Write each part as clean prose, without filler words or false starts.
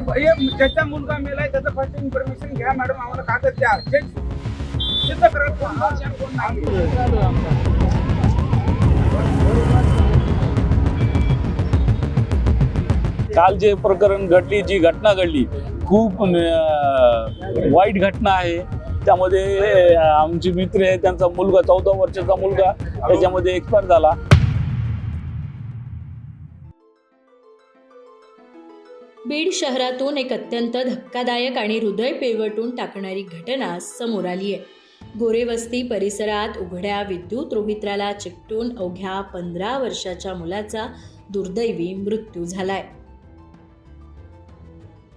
त्याचा मुलगा मेलाय त्याचं फर्स्ट इन्फॉर्मेशन घ्या मॅडम, आम्हाला कागद द्या. सिद्ध करा कोण नाही. काल जे प्रकरण घडली, जी घटना घडली, खूप वाईट घटना आहे. त्यामध्ये आमचे मित्र आहे, त्यांचा मुलगा 14 वर्षाचा मुलगा त्याच्यामध्ये एक्सपायर झाला. बीड शहरातून एक अत्यंत धक्कादायक आणि हृदय पिळवटून टाकणारी घटना समोर आली आहे. गोरेवस्ती परिसरात उघड्या विद्युत रोहित्राला चिकटून अवघ्या 15 वर्षाच्या मुलाचा दुर्दैवी मृत्यू झालाय.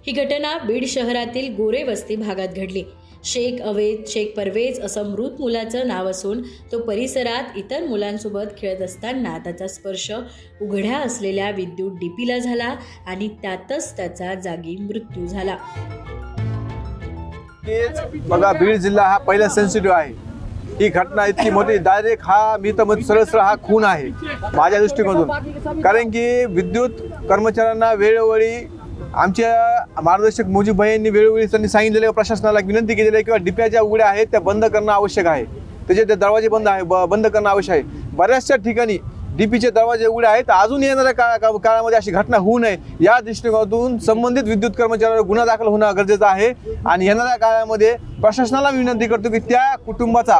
ही घटना बीड शहरातील गोरेवस्ती भागात घडली. शेख अवेद शेख परवेज असं मृत मुलाचं नाव असून तो परिसरात इतर मुलांसोबत खेळत असताना त्याचा स्पर्श उघड्या असलेल्या विद्युत डीपीला झाला आणि त्यातच त्याचा जागी मृत्यू झाला. बघा, बीड जिल्हा हा पहिला सेन्सिटिव्ह आहे. ही घटना इतकी मोठी, डायरेक्ट हा मी तर सरळ हा खून आहे माझ्या दृष्टिकोनातून. कारण की विद्युत कर्मचाऱ्यांना वेळोवेळी आमच्या मार्गदर्शक मुजीब भाई यांनी वेळोवेळी त्यांनी सांगितलेलं, प्रशासनाला विनंती केलेली आहे किंवा डिप्या ज्या उघड्या आहेत त्या बंद करणं आवश्यक आहे. त्याचे ते दरवाजे बंद करणं आवश्यक आहे. बऱ्याचशा ठिकाणी डीपीचे दरवाजे उघडे आहेत. अजून येणाऱ्या काळामध्ये अशी घटना होऊ नये या दृष्टिकोनातून संबंधित विद्युत कर्मचाऱ्यावर गुन्हा दाखल होणं गरजेचं आहे. आणि येणाऱ्या काळामध्ये प्रशासनाला विनंती करतो की त्या कुटुंबाचा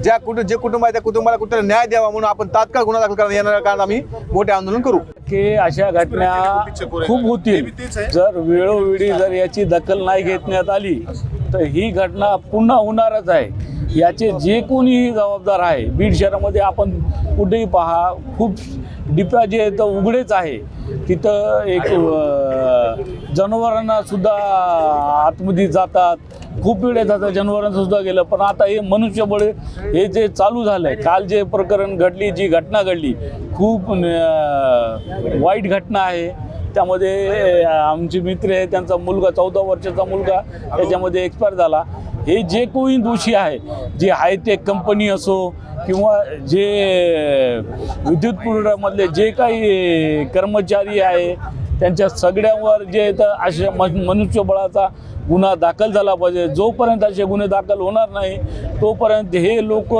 जे कुटुंब आहे त्या कुटुंबाला कुठे न्याय द्यावा म्हणून आपण तात्काळ गुन्हा दाखल करणं, येणाऱ्या काळात आम्ही मोठे आंदोलन करू. की अशा घटना खूप होतील. जर वेळोवेळी जर याची दखल नाही घेण्यात आली तर ही घटना पुन्हा होणारच आहे. याचे जे कोणी जबाबदार आहे, बीड शहरामध्ये आपण कुठेही पहा, खूप डिप्या जे आहेत उघडेच आहे. तिथं एक जनावरांना सुद्धा आतमध्ये जातात, खूप वेळ जातात, जनावरांना सुद्धा गेलं. पण आता हे मनुष्यबळ हे जे चालू झालं आहे, काल जे प्रकरण घडली, जी घटना घडली, खूप वाईट घटना आहे. त्यामध्ये आमचे मित्र आहे, त्यांचा मुलगा 14 वर्षाचा मुलगा त्याच्यामध्ये एक्सपायर झाला. हे जे कोणी दोषी आहे, जे हायटेक कंपनी असो किंवा जे विद्युत पुरवठ्यामधले जे काही कर्मचारी आहे, त्यांच्या सगळ्यांवर जे तर अशा मनुष्यबळाचा गुन्हा दाखल झाला पाहिजे. जोपर्यंत असे गुन्हे दाखल होणार नाही तोपर्यंत हे लोक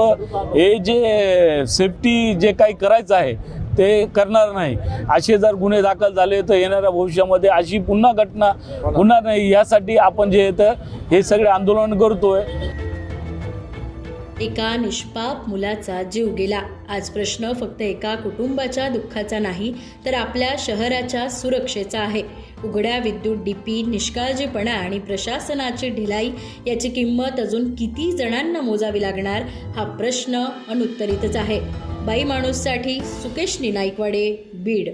हे जे सेफ्टी जे काही करायचं आहे ते करणार नाही. असे जर गुन्हे दाखल झाले तर येणाऱ्या भविष्यामध्ये अशी पुन्हा घटना होणार नाही. यासाठी आपण जे तर हे सगळे आंदोलन करतोय. एका निष्पाप मुलाचा जीव गेला. आज प्रश्न फक्त एका कुटुंबाच्या दुःखाचा नाही तर आपल्या शहराच्या सुरक्षेचा आहे. उघड्या विद्युत डीपी, निष्काळजीपणा आणि प्रशासनाची ढिलाई याची किंमत अजून किती जणांना मोजावी लागणार हा प्रश्न अनुत्तरितच आहे. बाई माणूससाठी सुकेशनी नाईकवाडे, बीड.